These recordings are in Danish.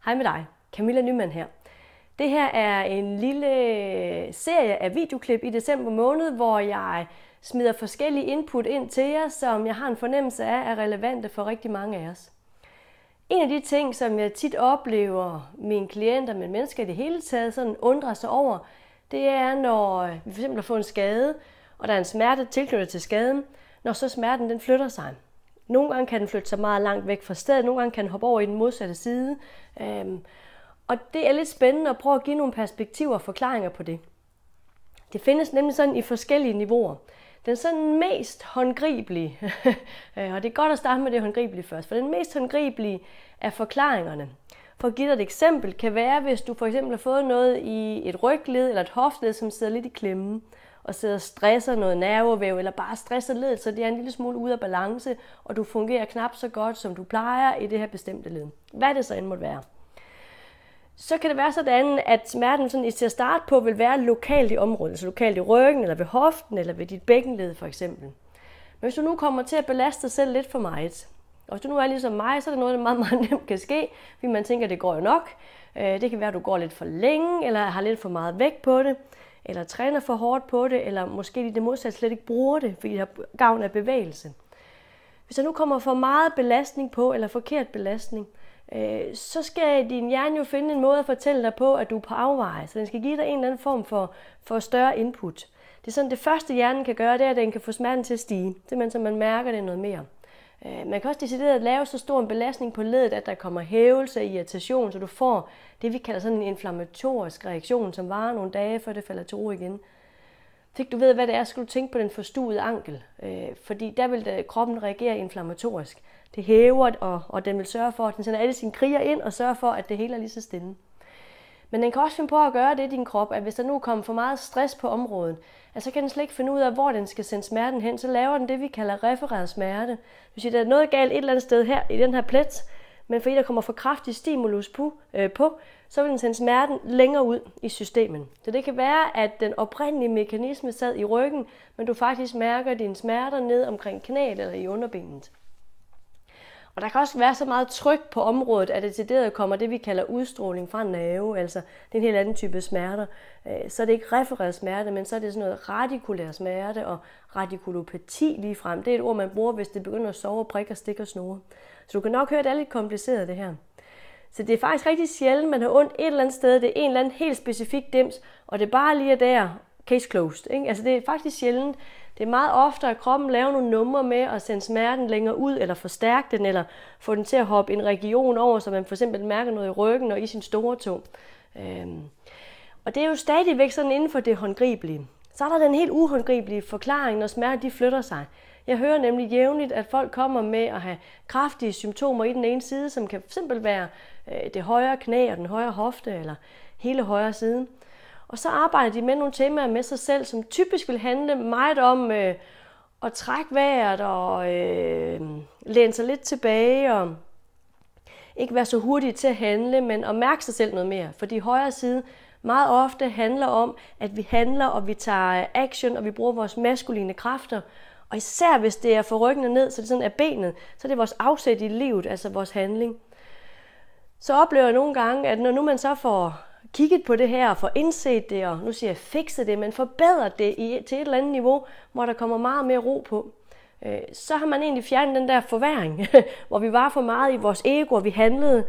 Hej med dig, Camilla Nyman her. Det her er en lille serie af videoklip i december måned, hvor jeg smider forskellige input ind til jer, som jeg har en fornemmelse af er relevante for rigtig mange af os. En af de ting, som jeg tit oplever mine klienter, men mennesker i det hele taget, sådan undrer sig over, det er, når vi for eksempel har fået en skade, og der er en smerte tilknyttet til skaden, når så smerten den flytter sig. Nogle gange kan den flytte sig meget langt væk fra stedet, nogle gange kan den hoppe over i den modsatte side. Og det er lidt spændende at prøve at give nogle perspektiver og forklaringer på det. Det findes nemlig sådan i forskellige niveauer. Den sådan mest håndgribelige, og det er godt at starte med det håndgribelige først, for den mest håndgribelige af forklaringerne, for at give dig et eksempel, kan være, hvis du for eksempel har fået noget i et rygled eller et hoftled, som sidder lidt i klemme, og sidder og stresser noget nervevæv, eller bare stresser ledet, så det er en lille smule ude af balance, og du fungerer knap så godt, som du plejer i det her bestemte led. Hvad det så end måtte være. Så kan det være sådan, at smerten sådan, til at starte på vil være lokalt i området, altså lokalt i ryggen, eller ved hoften, eller ved dit bækkenled for eksempel. Men hvis du nu kommer til at belaste dig selv lidt for meget, og hvis du nu er ligesom mig, så er det noget, der meget, meget nemt kan ske, fordi man tænker, at det går jo nok. Det kan være, at du går lidt for længe, eller har lidt for meget vægt på det, eller træner for hårdt på det, eller måske det modsatte slet ikke bruger det, fordi det har gavn af bevægelse. Hvis der nu kommer for meget belastning på, eller forkert belastning, så skal din hjerne jo finde en måde at fortælle dig på, at du er på afveje. Så den skal give dig en eller anden form for større input. Det er sådan, det første hjernen kan gøre, det er, at den kan få smerten til at stige. Simpelthen så man mærker det noget mere. Man kan også decideret lave så stor en belastning på ledet, at der kommer hævelse og irritation, så du får det, vi kalder sådan en inflammatorisk reaktion, som varer nogle dage, før det falder til ro igen. Hvis du ved, hvad det er, så skal du tænke på den forstuede ankel, fordi der vil kroppen reagere inflammatorisk. Det hæver, og den vil sørge for, at den sender alle sine kriger ind og sørger for, at det hele er lige så stille. Men den kan også finde på at gøre det i din krop, at hvis der nu kommer for meget stress på området, så kan den slet ikke finde ud af, hvor den skal sende smerten hen. Så laver den det, vi kalder refereret smerte. Det vil sige, at der er noget galt et eller andet sted her i den her plet, men fordi der kommer for kraftig stimulus på, så vil den sende smerten længere ud i systemet. Så det kan være, at den oprindelige mekanisme sad i ryggen, men du faktisk mærker dine smerter ned omkring knæet eller i underbenet. Og der kan også være så meget tryk på området, at det til det kommer det, vi kalder udstråling fra en nerve. Altså, det er en helt anden type smerter. Så er det ikke refereret smerte, men så er det sådan noget radikulær smerte og radikulopati ligefrem. Det er et ord, man bruger, hvis det begynder at sove og prikke og stikke og snurre. Så du kan nok høre, at det er lidt kompliceret, det her. Så det er faktisk rigtig sjældent, man har ondt et eller andet sted. Det er en eller anden helt specifik dims, og det er bare lige der, case closed. Ikke? Altså, det er faktisk sjældent. Det er meget ofte, at kroppen laver nogle numre med at sende smerten længere ud, eller forstærke den, eller få den til at hoppe en region over, så man for eksempel mærker noget i ryggen og i sin store tå. Og det er jo stadigvæk sådan inden for det håndgribelige. Så er der den helt uhåndgribelige forklaring, når smerten de flytter sig. Jeg hører nemlig jævnligt, at folk kommer med at have kraftige symptomer i den ene side, som kan fx være det højre knæ og den højre hofte, eller hele højre side. Og så arbejder de med nogle temaer med sig selv, som typisk vil handle meget om at trække vejret og læne sig lidt tilbage og ikke være så hurtig til at handle, men at mærke sig selv noget mere. Fordi højre side meget ofte handler om, at vi handler og vi tager action og vi bruger vores maskuline kræfter. Og især hvis det er fra ryggen og ned, så det sådan er benet, så det er vores afsæt i livet, altså vores handling. Så oplever jeg nogle gange, at når nu man så får kigget på det her og får indset det, og nu siger jeg fikset det, men forbedret det til et eller andet niveau, hvor der kommer meget mere ro på, så har man egentlig fjernet den der forværing, hvor vi var for meget i vores ego, og vi handlede.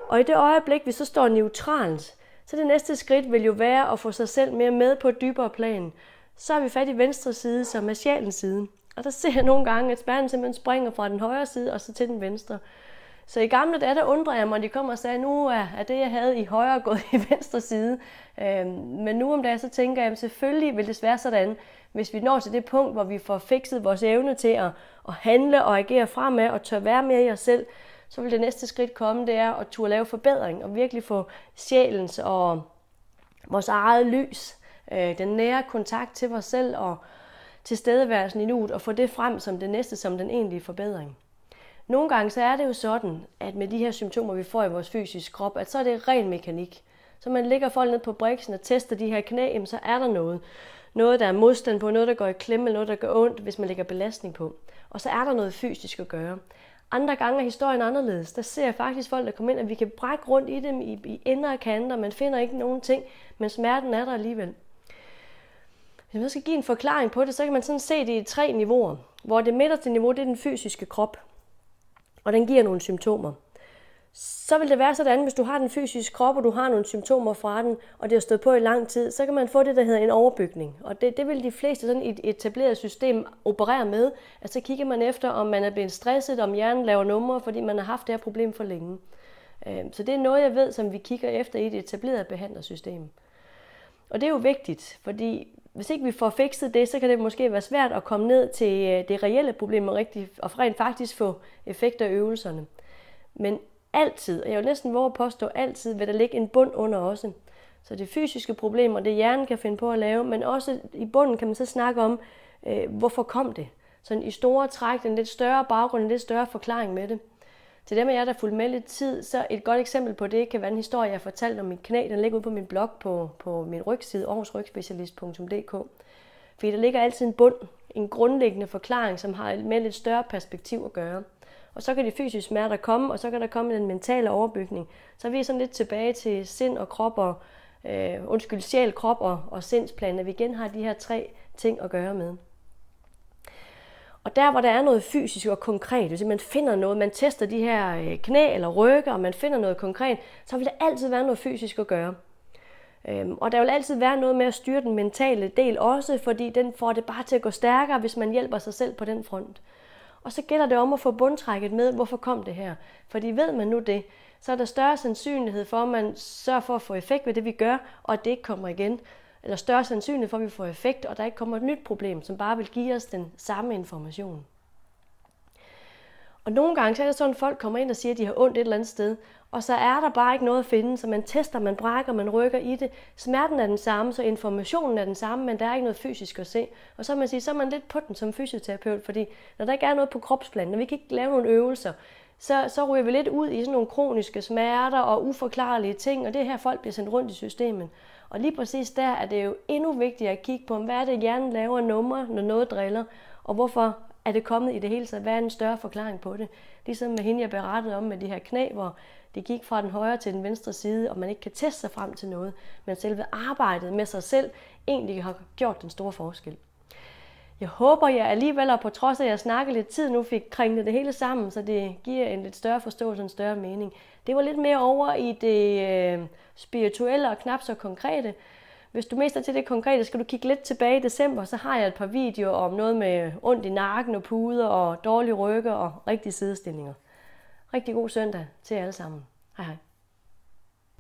Og i det øjeblik, vi så står neutralt, så det næste skridt vil jo være at få sig selv mere med på et dybere plan. Så er vi fat i venstre side, som er sjælens side. Og der ser jeg nogle gange, at smerten simpelthen springer fra den højre side og så til den venstre. Så i gamle dage, der undrer jeg mig, at de kommer og sagde, nu er det, jeg havde i højre gået i venstre side. Men nu om dagen, så tænker jeg, at selvfølgelig vil det være sådan, hvis vi når til det punkt, hvor vi får fikset vores evne til at handle og agere fremad og tør være mere i os selv, så vil det næste skridt komme, det er at turde lave forbedring og virkelig få sjælens og vores eget lys, den nære kontakt til os selv og tilstedeværelsen i nuet og få det frem som det næste, som den egentlige forbedring. Nogle gange så er det jo sådan, at med de her symptomer, vi får i vores fysiske krop, at så er det ren mekanik. Så man ligger folk ned på briksen og tester de her knæ, så er der noget. Noget, der er modstand på, noget, der går i klemme, eller noget, der gør ondt, hvis man lægger belastning på. Og så er der noget fysisk at gøre. Andre gange er historien anderledes. Der ser jeg faktisk folk, der kommer ind, at vi kan brække rundt i dem i ender og kanter. Man finder ikke nogen ting, men smerten er der alligevel. Hvis man skal give en forklaring på det, så kan man sådan se det i 3 niveauer. Hvor det midterste niveau, det er den fysiske krop. Og den giver nogle symptomer. Så vil det være sådan, hvis du har den fysiske krop, og du har nogle symptomer fra den, og det har stået på i lang tid, så kan man få det, der hedder en overbygning. Og det vil de fleste sådan i et etableret system operere med. Altså så kigger man efter, om man er blevet stresset, om hjernen laver numre, fordi man har haft det her problem for længe. Så det er noget, jeg ved, som vi kigger efter i et etableret behandlersystem. Og det er jo vigtigt, fordi hvis ikke vi får fikset det, så kan det måske være svært at komme ned til det reelle problem og rent faktisk få effekt af øvelserne. Men altid, og jeg vil næsten våge at påstå altid, vil der ligge en bund under også. Så det fysiske problemer, det hjernen kan finde på at lave, men også i bunden kan man så snakke om, hvorfor kom det? Sådan i store træk, en lidt større baggrund, en lidt større forklaring med det. Til dem af jer, der fulgte med lidt tid, så et godt eksempel på det kan være en historie, jeg har fortalt om mit knæ. Den ligger ude på min blog på min rygside, aarhusrygspecialist.dk. Fordi der ligger altid en bund, en grundlæggende forklaring, som har med lidt større perspektiv at gøre. Og så kan de fysiske smerter komme, og så kan der komme den mentale overbygning. Så er vi sådan lidt tilbage til sind og krop og, sjæl, krop og sindsplan, at vi igen har de her 3 ting at gøre med. Og der, hvor der er noget fysisk og konkret, hvis man finder noget, man tester de her knæ eller rygge, og man finder noget konkret, så vil der altid være noget fysisk at gøre. Og der vil altid være noget med at styre den mentale del også, fordi den får det bare til at gå stærkere, hvis man hjælper sig selv på den front. Og så gælder det om at få bundtrækket med, hvorfor kom det her? Fordi ved man nu det, så er der større sandsynlighed for, at man sørger for at få effekt ved det, vi gør, og at det ikke kommer igen. Eller større sandsynlighed for, at vi får effekt, og der ikke kommer et nyt problem, som bare vil give os den samme information. Og nogle gange så er det sådan, at folk kommer ind og siger, at de har ondt et eller andet sted, og så er der bare ikke noget at finde, så man tester, man brækker, man rykker i det. Smerten er den samme, så informationen er den samme, men der er ikke noget fysisk at se. Og så, så er man lidt på den som fysioterapeut, fordi når der ikke er noget på kropsplan, når vi kan ikke lave nogle øvelser, så ryger vi lidt ud i sådan nogle kroniske smerter og uforklarlige ting, og det er her, folk bliver sendt rundt i systemet. Og lige præcis der er det jo endnu vigtigere at kigge på, hvad er det, hjernen laver numre, når noget driller, og hvorfor er det kommet i det hele taget? Hvad er en større forklaring på det? Ligesom med hende, jeg berettede om med de her knæ, hvor det gik fra den højre til den venstre side, og man ikke kan teste sig frem til noget, men selve arbejdet med sig selv egentlig har gjort den store forskel. Jeg håber, jeg alligevel, og på trods af, at jeg snakkede lidt tid nu, fik kringlet det hele sammen, så det giver en lidt større forståelse, en større mening. Det var lidt mere over i det spirituelle og knap så konkrete. Hvis du mest er til det konkrete, skal du kigge lidt tilbage i december, så har jeg et par videoer om noget med ondt i nakken og puder og dårlige rygge og rigtige sidestillinger. Rigtig god søndag til jer alle sammen. Hej hej.